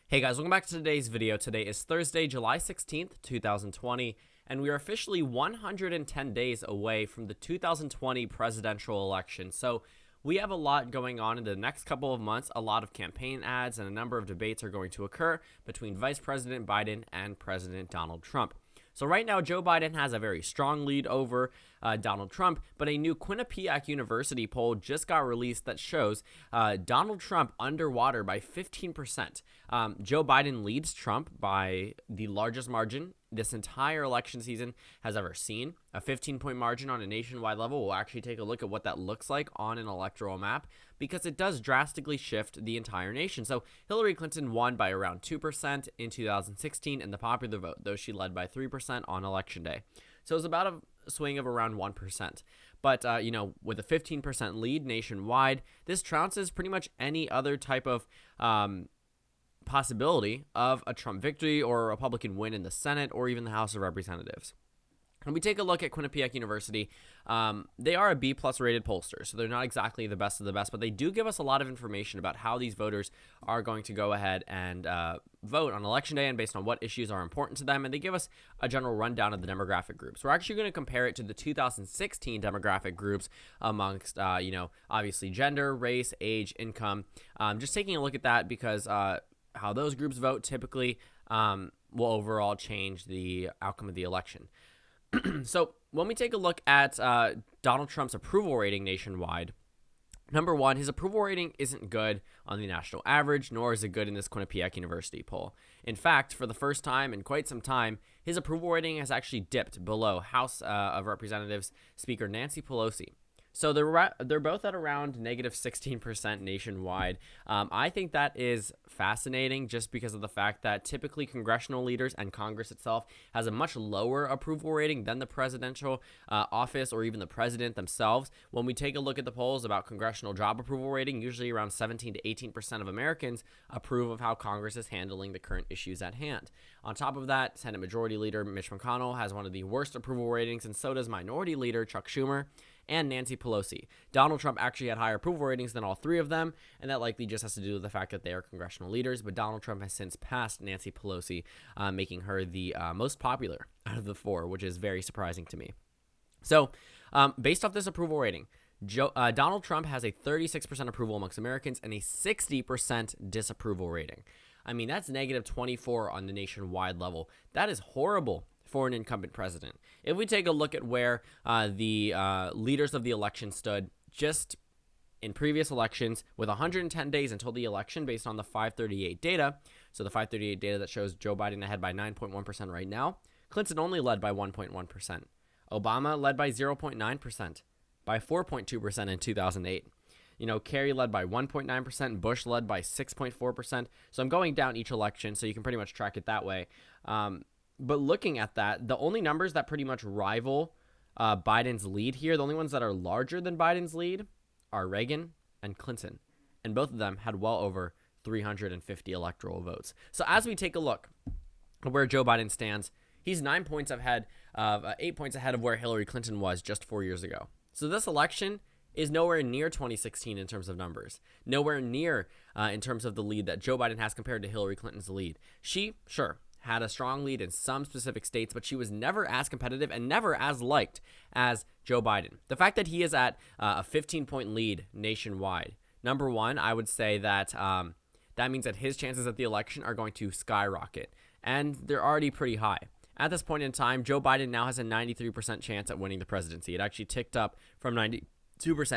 Hey guys, welcome back to today's video. Today is Thursday, July 16th, 2020, and we are officially 110 days away from the 2020 presidential election. So we have a lot going on in the next couple of months. A lot of campaign ads and a number of debates are going to occur between Vice President Biden and President Donald Trump. So right now, Joe Biden has a very strong lead over Donald Trump, but a new Quinnipiac University poll just got released that shows Donald Trump underwater by 15%. Joe Biden leads Trump by the largest margin this entire election season has ever seen. A 15-point margin on a nationwide level. We'll actually take a look at what that looks like on an electoral map because it does drastically shift the entire nation. So Hillary Clinton won by around 2% in 2016 in the popular vote, though she led by 3% on election day. So it was about a swing of around 1%. But, with a 15% lead nationwide, this trounces pretty much any other type of possibility of a Trump victory or a Republican win in the Senate or even the House of Representatives. When we take a look at Quinnipiac University, they are a B-plus rated pollster, so they're not exactly the best of the best, but they do give us a lot of information about how these voters are going to go ahead and vote on Election Day and based on what issues are important to them, and they give us a general rundown of the demographic groups. We're actually going to compare it to the 2016 demographic groups amongst, obviously gender, race, age, income. Just taking a look at that because how those groups vote typically will overall change the outcome of the election. So when we take a look at Donald Trump's approval rating nationwide, number one, his approval rating isn't good on the national average, nor is it good in this Quinnipiac University poll. In fact, for the first time in quite some time, his approval rating has actually dipped below House of Representatives Speaker Nancy Pelosi. So they're both at around negative 16% nationwide. I think that is fascinating just because of the fact that typically congressional leaders and Congress itself has a much lower approval rating than the presidential office or even the president themselves. When we take a look at the polls about congressional job approval rating, usually around 17 to 18% of Americans approve of how Congress is handling the current issues at hand. On top of that, Senate Majority Leader Mitch McConnell has one of the worst approval ratings, and so does Minority Leader Chuck Schumer and Nancy Pelosi. Donald Trump actually had higher approval ratings than all three of them, and that likely just has to do with the fact that they are congressional leaders, but Donald Trump has since passed Nancy Pelosi, making her the most popular out of the four, which is very surprising to me. So, based off this approval rating, Donald Trump has a 36% approval amongst Americans and a 60% disapproval rating. I mean, that's negative 24 on the nationwide level. That is horrible for an incumbent president. If we take a look at where the leaders of the election stood just in previous elections with 110 days until the election based on the FiveThirtyEight data, so the FiveThirtyEight data that shows Joe Biden ahead by 9.1% right now, Clinton only led by 1.1%. Obama led by 0.9%, by 4.2% in 2008. Kerry led by 1.9%, Bush led by 6.4%. So I'm going down each election, so you can pretty much track it that way. But looking at that, the only numbers that pretty much rival Biden's lead here, the only ones that are larger than Biden's lead are Reagan and Clinton. And both of them had well over 350 electoral votes. So as we take a look at where Joe Biden stands, he's 8 points ahead of where Hillary Clinton was just 4 years ago. So this election is nowhere near 2016 in terms of numbers. Nowhere near in terms of the lead that Joe Biden has compared to Hillary Clinton's lead. She, sure, had a strong lead in some specific states, but she was never as competitive and never as liked as Joe Biden. The fact that he is at a 15-point lead nationwide, number one, I would say that that means that his chances at the election are going to skyrocket, and they're already pretty high. At this point in time, Joe Biden now has a 93% chance at winning the presidency. It actually ticked up from 92%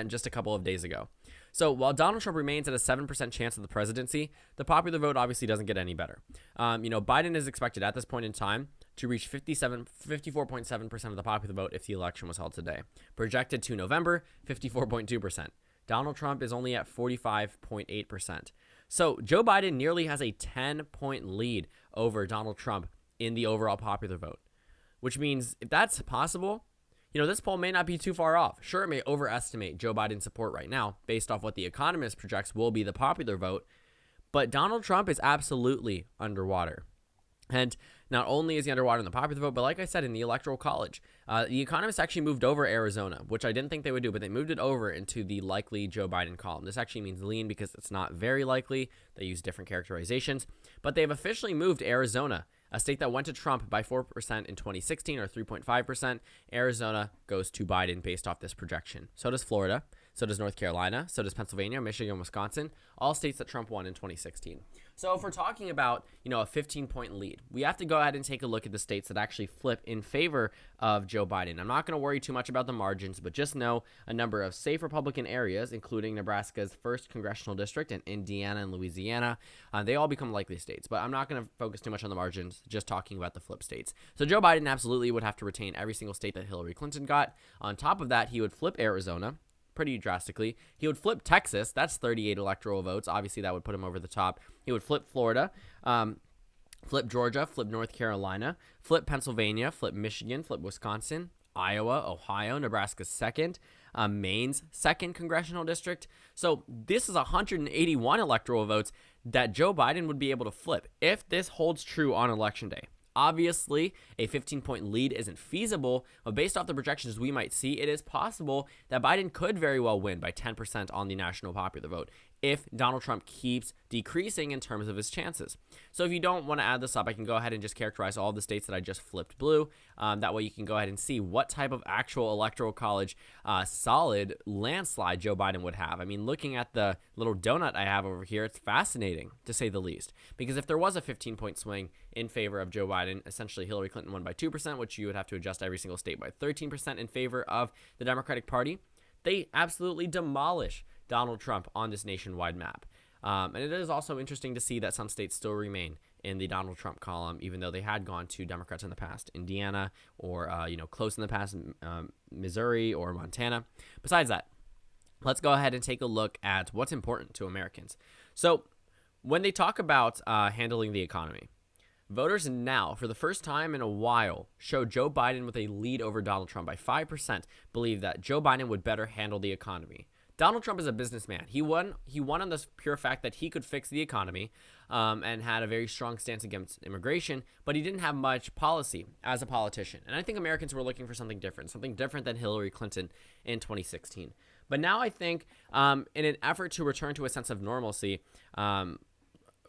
just a couple of days ago. So while Donald Trump remains at a 7% chance of the presidency, the popular vote obviously doesn't get any better. Biden is expected at this point in time to reach 54.7% of the popular vote if the election was held today. Projected to November, 54.2%. Donald Trump is only at 45.8%. So Joe Biden nearly has a 10-point lead over Donald Trump in the overall popular vote, which means if that's possible, this poll may not be too far off. Sure, it may overestimate Joe Biden's support right now based off what The Economist projects will be the popular vote, but Donald Trump is absolutely underwater. And not only is he underwater in the popular vote, but like I said, in the Electoral College, the Economist actually moved over Arizona, which I didn't think they would do, but they moved it over into the likely Joe Biden column. This actually means lean because it's not very likely. They use different characterizations, but they've officially moved Arizona, a state that went to Trump by 4% in 2016 or 3.5%. Arizona goes to Biden based off this projection. So does Florida. So does North Carolina. So does Pennsylvania, Michigan, Wisconsin, all states that Trump won in 2016. So if we're talking about, a 15-point lead, we have to go ahead and take a look at the states that actually flip in favor of Joe Biden. I'm not going to worry too much about the margins, but just know a number of safe Republican areas, including Nebraska's 1st congressional district and Indiana and Louisiana, they all become likely states. But I'm not going to focus too much on the margins, just talking about the flip states. So Joe Biden absolutely would have to retain every single state that Hillary Clinton got. On top of that, he would flip Arizona pretty drastically. He would flip Texas. That's 38 electoral votes. Obviously, that would put him over the top. He would flip Florida, flip Georgia, flip North Carolina, flip Pennsylvania, flip Michigan, flip Wisconsin, Iowa, Ohio, Nebraska's 2nd, Maine's 2nd congressional district. So this is 181 electoral votes that Joe Biden would be able to flip if this holds true on Election Day. Obviously, a 15-point lead isn't feasible, but based off the projections we might see, it is possible that Biden could very well win by 10% on the national popular vote if Donald Trump keeps decreasing in terms of his chances. So if you don't want to add this up, I can go ahead and just characterize all the states that I just flipped blue. That way you can go ahead and see what type of actual electoral college solid landslide Joe Biden would have. I mean, looking at the little donut I have over here, it's fascinating to say the least. Because if there was a 15-point swing in favor of Joe Biden, essentially Hillary Clinton won by 2%, which you would have to adjust every single state by 13% in favor of the Democratic Party. They absolutely demolish Donald Trump on this nationwide map. And it is also interesting to see that some states still remain in the Donald Trump column, even though they had gone to Democrats in the past. Indiana or, close in the past, Missouri or Montana. Besides that, let's go ahead and take a look at what's important to Americans. So when they talk about handling the economy, voters now, for the first time in a while, show Joe Biden with a lead over Donald Trump by 5%, believe that Joe Biden would better handle the economy. Donald Trump is a businessman. He won on this pure fact that he could fix the economy and had a very strong stance against immigration, but he didn't have much policy as a politician. And I think Americans were looking for something different than Hillary Clinton in 2016. But now I think in an effort to return to a sense of normalcy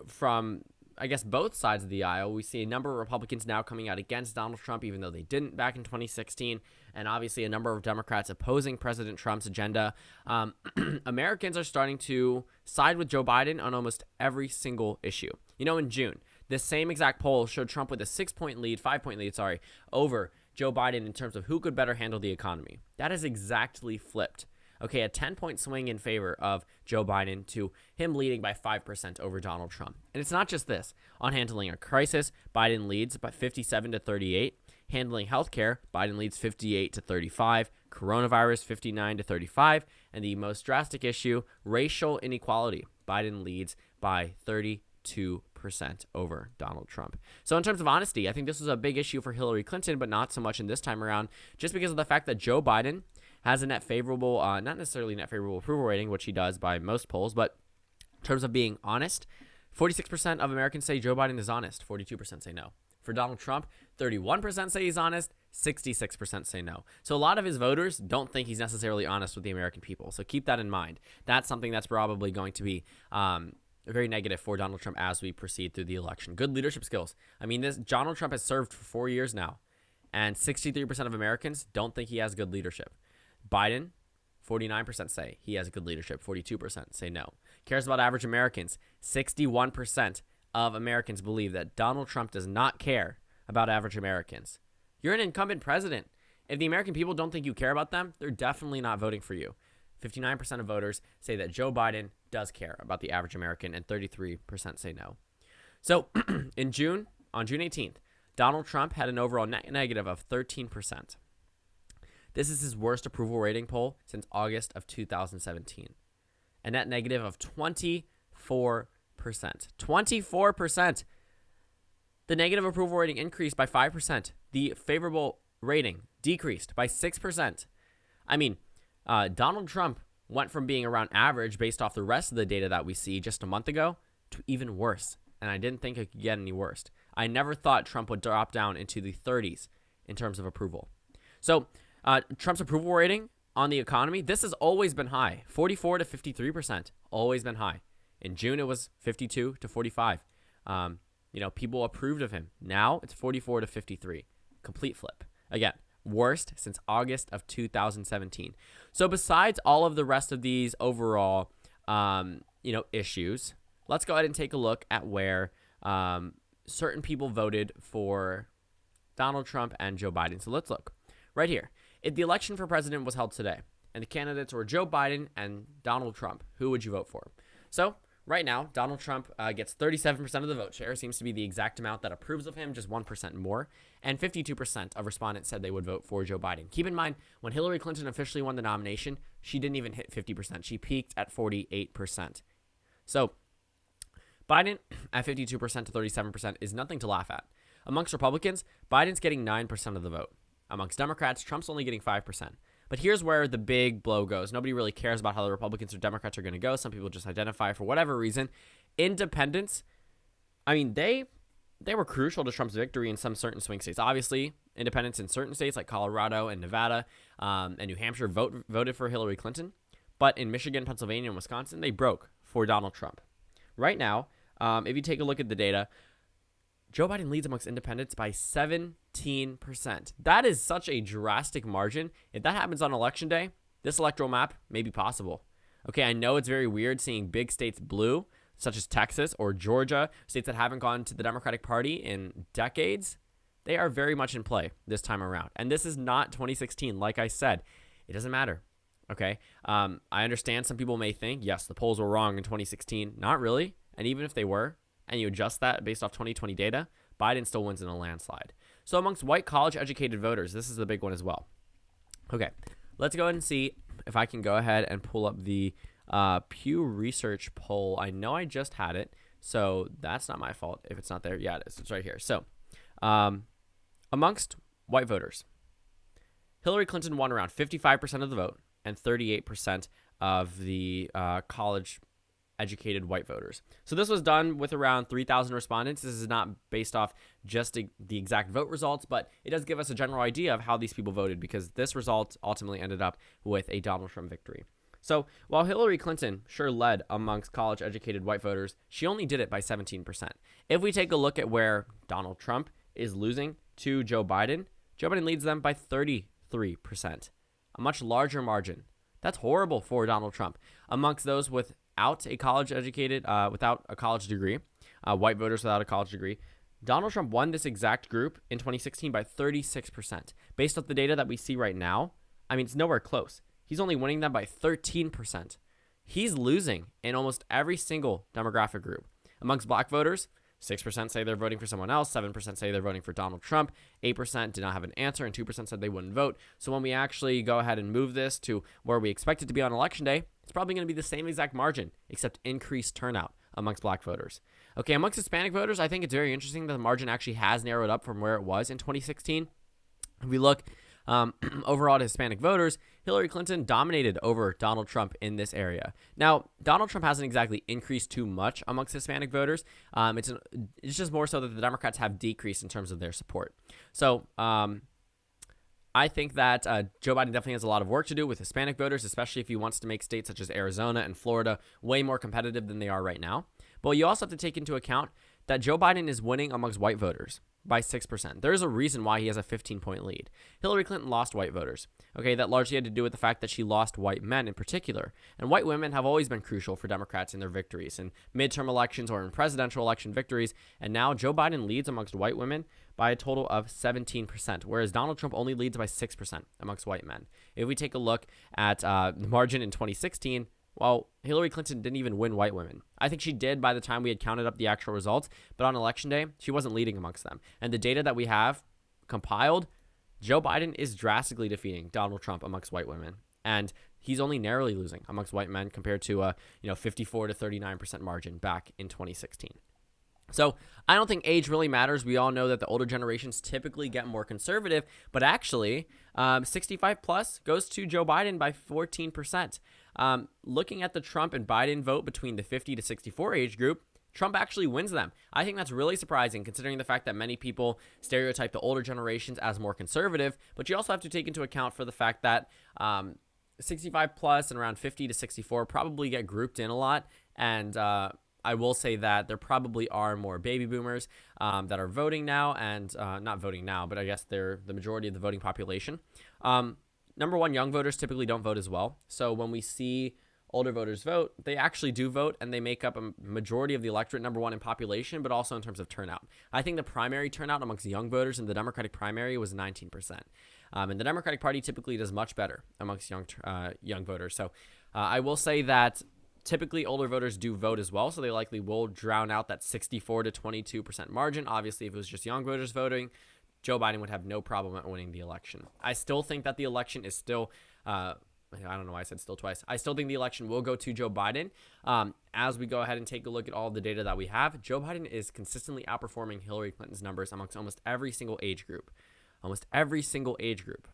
from, I guess, both sides of the aisle, we see a number of Republicans now coming out against Donald Trump, even though they didn't back in 2016, and obviously a number of Democrats opposing President Trump's agenda. Americans are starting to side with Joe Biden on almost every single issue. In June, this same exact poll showed Trump with a 5-point lead, over Joe Biden in terms of who could better handle the economy. That is exactly flipped. Okay, a 10-point swing in favor of Joe Biden to him leading by 5% over Donald Trump. And it's not just this. On handling a crisis, Biden leads by 57-38. Handling healthcare, Biden leads 58-35. Coronavirus, 59-35. And the most drastic issue, racial inequality, Biden leads by 32% over Donald Trump. So in terms of honesty, I think this was a big issue for Hillary Clinton, but not so much in this time around, just because of the fact that Joe Biden has a net favorable, not necessarily net favorable approval rating, which he does by most polls, but in terms of being honest, 46% of Americans say Joe Biden is honest, 42% say no. For Donald Trump, 31% say he's honest, 66% say no. So a lot of his voters don't think he's necessarily honest with the American people. So keep that in mind. That's something that's probably going to be very negative for Donald Trump as we proceed through the election. Good leadership skills. I mean, Donald Trump has served for 4 years now, and 63% of Americans don't think he has good leadership. Biden, 49% say he has good leadership. 42% say no. Cares about average Americans. 61% of Americans believe that Donald Trump does not care about average Americans. You're an incumbent president. If the American people don't think you care about them, they're definitely not voting for you. 59% of voters say that Joe Biden does care about the average American, and 33% say no. So on June 18th, Donald Trump had an overall net negative of 13%. This is his worst approval rating poll since August of 2017. A net negative of 24%. 24%. The negative approval rating increased by 5%. The favorable rating decreased by 6%. I mean, Donald Trump went from being around average based off the rest of the data that we see just a month ago to even worse. And I didn't think it could get any worse. I never thought Trump would drop down into the 30s in terms of approval. So Trump's approval rating on the economy, this has always been high, 44 to 53%, always been high. In June, it was 52 to 45. People approved of him. Now it's 44 to 53. Complete flip. Again, worst since August of 2017. So besides all of the rest of these overall, issues, let's go ahead and take a look at where certain people voted for Donald Trump and Joe Biden. So let's look right here. If the election for president was held today and the candidates were Joe Biden and Donald Trump, who would you vote for? So right now, Donald Trump gets 37% of the vote share, seems to be the exact amount that approves of him, just 1% more, and 52% of respondents said they would vote for Joe Biden. Keep in mind, when Hillary Clinton officially won the nomination, she didn't even hit 50%. She peaked at 48%. So Biden at 52% to 37% is nothing to laugh at. Amongst Republicans, Biden's getting 9% of the vote. Amongst Democrats, Trump's only getting 5%. But here's where the big blow goes. Nobody really cares about how the Republicans or Democrats are going to go. Some people just identify for whatever reason. Independents, they were crucial to Trump's victory in some certain swing states. Obviously, independents in certain states like Colorado and Nevada and New Hampshire voted for Hillary Clinton. But in Michigan, Pennsylvania, and Wisconsin, they broke for Donald Trump. Right now, if you take a look at the data, Joe Biden leads amongst independents by 17%. That is such a drastic margin. If that happens on election day, this electoral map may be possible. Okay, I know it's very weird seeing big states blue, such as Texas or Georgia, states that haven't gone to the Democratic Party in decades. They are very much in play this time around. And this is not 2016. Like I said, it doesn't matter. Okay, I understand some people may think, yes, the polls were wrong in 2016. Not really. And even if they were, and you adjust that based off 2020 data, Biden still wins in a landslide. So amongst white college-educated voters, this is the big one as well. Okay, let's go ahead and see if I can go ahead and pull up the Pew Research poll. I know I just had it, so that's not my fault if it's not there. Yeah, it is. It's right here. So amongst white voters, Hillary Clinton won around 55% of the vote and 38% of the college-educated white voters. So this was done with around 3,000 respondents. This is not based off just the exact vote results, but it does give us a general idea of how these people voted because this result ultimately ended up with a Donald Trump victory. So while Hillary Clinton sure led amongst college-educated white voters, she only did it by 17%. If we take a look at where Donald Trump is losing to Joe Biden leads them by 33%, a much larger margin. That's horrible for Donald Trump. Amongst those without a college-educated, without a college degree, white voters without a college degree, Donald Trump won this exact group in 2016 by 36%. Based off the data that we see right now, it's nowhere close. He's only winning them by 13%. He's losing in almost every single demographic group. Amongst black voters, 6% say they're voting for someone else, 7% say they're voting for Donald Trump, 8% did not have an answer, and 2% said they wouldn't vote. So when we actually go ahead and move this to where we expect it to be on election day, it's probably going to be the same exact margin, except increased turnout amongst black voters. Okay, amongst Hispanic voters, I think it's very interesting that the margin actually has narrowed up from where it was in 2016. If we look overall to Hispanic voters, Hillary Clinton dominated over Donald Trump in this area. Now, Donald Trump hasn't exactly increased too much amongst Hispanic voters. It's just more so that the Democrats have decreased in terms of their support. So I think that Joe Biden definitely has a lot of work to do with Hispanic voters, especially if he wants to make states such as Arizona and Florida way more competitive than they are right now. But you also have to take into account that Joe Biden is winning amongst white voters by 6%. There's a reason why he has a 15-point lead. Hillary Clinton lost white voters. Okay, that largely had to do with the fact that she lost white men in particular. And white women have always been crucial for Democrats in their victories, in midterm elections or in presidential election victories. And now Joe Biden leads amongst white women by a total of 17%, whereas Donald Trump only leads by 6% amongst white men. If we take a look at the margin in 2016, well, Hillary Clinton didn't even win white women. I think she did by the time we had counted up the actual results, but on election day, she wasn't leading amongst them. And the data that we have compiled, Joe Biden is drastically defeating Donald Trump amongst white women. And he's only narrowly losing amongst white men compared to a 54 to 39% margin back in 2016. So I don't think age really matters. We all know that the older generations typically get more conservative, but actually 65 plus goes to Joe Biden by 14%. Looking at the Trump and Biden vote between the 50 to 64 age group, Trump actually wins them. I think that's really surprising considering the fact that many people stereotype the older generations as more conservative, but you also have to take into account for the fact that 65 plus and around 50 to 64 probably get grouped in a lot, and I will say that there probably are more baby boomers that are voting now, and not voting now, but I guess they're the majority of the voting population. Number one, young voters typically don't vote as well. So when we see older voters vote, they actually do vote, and they make up a majority of the electorate, number one, in population, but also in terms of turnout. I think the primary turnout amongst young voters in the Democratic primary was 19%. And the Democratic Party typically does much better amongst young voters. So I will say that typically older voters do vote as well, so they likely will drown out that 64 to 22% margin. Obviously, if it was just young voters voting, Joe Biden would have no problem at winning the election. I still think that the election is still I don't know why I said still twice. I still think the election will go to Joe Biden. As we go ahead and take a look at all the data that we have, Joe Biden is consistently outperforming Hillary Clinton's numbers amongst almost every single age group. Almost every single age group.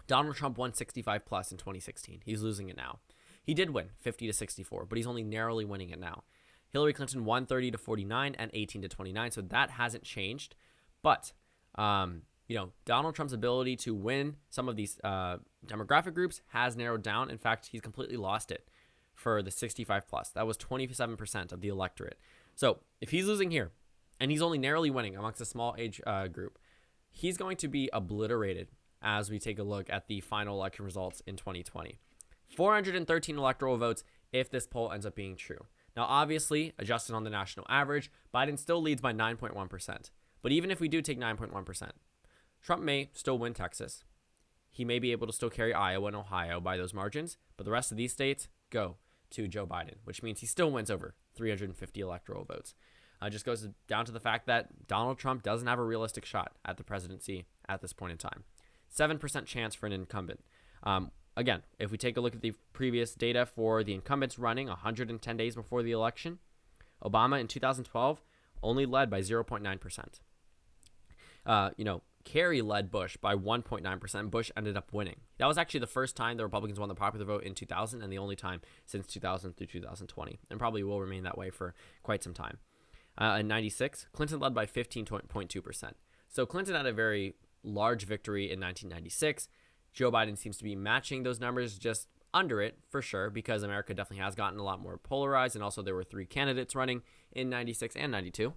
Donald Trump won 65 plus in 2016. He's losing it now. He did win 50 to 64, but he's only narrowly winning it now. Hillary Clinton won 30 to 49 and 18 to 29, so that hasn't changed. But Donald Trump's ability to win some of these demographic groups has narrowed down. In fact, he's completely lost it for the 65 plus. That was 27% of the electorate. So if he's losing here, and he's only narrowly winning amongst a small age group, he's going to be obliterated as we take a look at the final election results in 2020. 413 electoral votes if this poll ends up being true. Now, obviously, adjusted on the national average, Biden still leads by 9.1%. But even if we do take 9.1%, Trump may still win Texas. He may be able to still carry Iowa and Ohio by those margins, but the rest of these states go to Joe Biden, which means he still wins over 350 electoral votes. It just goes down to the fact that Donald Trump doesn't have a realistic shot at the presidency at this point in time. 7% chance for an incumbent. Again, if we take a look at the previous data for the incumbents running 110 days before the election, Obama in 2012 only led by 0.9%. Kerry led Bush by 1.9%. Bush ended up winning. That was actually the first time the Republicans won the popular vote in 2000 and the only time since 2000 through 2020, and probably will remain that way for quite some time. In 96, Clinton led by 15.2%. So Clinton had a very large victory in 1996. Joe Biden seems to be matching those numbers, just under it for sure, because America definitely has gotten a lot more polarized, and also there were 3 candidates running in 96 and 92.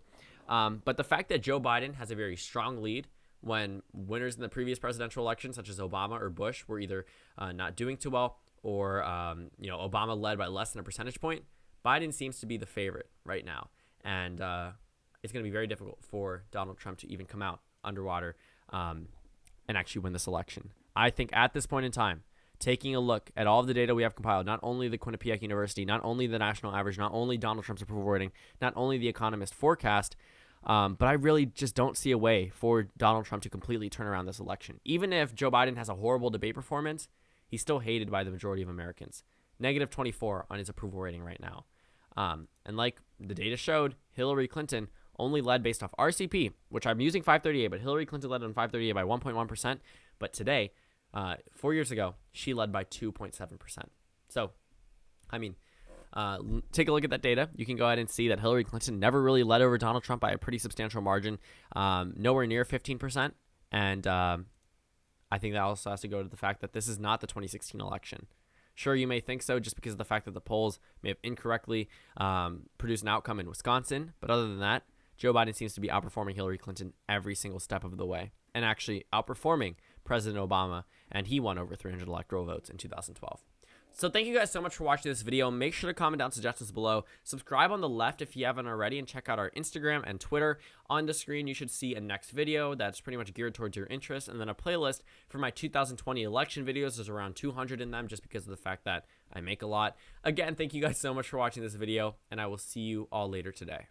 But the fact that Joe Biden has a very strong lead when winners in the previous presidential election, such as Obama or Bush, were either not doing too well, or Obama led by less than a percentage point, Biden seems to be the favorite right now, and it's going to be very difficult for Donald Trump to even come out underwater and actually win this election. I think at this point in time, taking a look at all of the data we have compiled, not only the Quinnipiac University, not only the national average, not only Donald Trump's approval rating, not only the Economist forecast, but I really just don't see a way for Donald Trump to completely turn around this election. Even if Joe Biden has a horrible debate performance, he's still hated by the majority of Americans. -24 on his approval rating right now. And like the data showed, Hillary Clinton only led based off RCP, which I'm using 538, but Hillary Clinton led on 538 by 1.1%. But today, 4 years ago, she led by 2.7%. So, take a look at that data. You can go ahead and see that Hillary Clinton never really led over Donald Trump by a pretty substantial margin, nowhere near 15%. And I think that also has to go to the fact that this is not the 2016 election. Sure, you may think so just because of the fact that the polls may have incorrectly produced an outcome in Wisconsin. But other than that, Joe Biden seems to be outperforming Hillary Clinton every single step of the way, and actually outperforming President Obama, and he won over 300 electoral votes in 2012. So thank you guys so much for watching this video. Make sure to comment down suggestions below. Subscribe on the left if you haven't already, and check out our Instagram and Twitter. On the screen, you should see a next video that's pretty much geared towards your interest, and then a playlist for my 2020 election videos. There's around 200 in them just because of the fact that I make a lot. Again, thank you guys so much for watching this video, and I will see you all later today.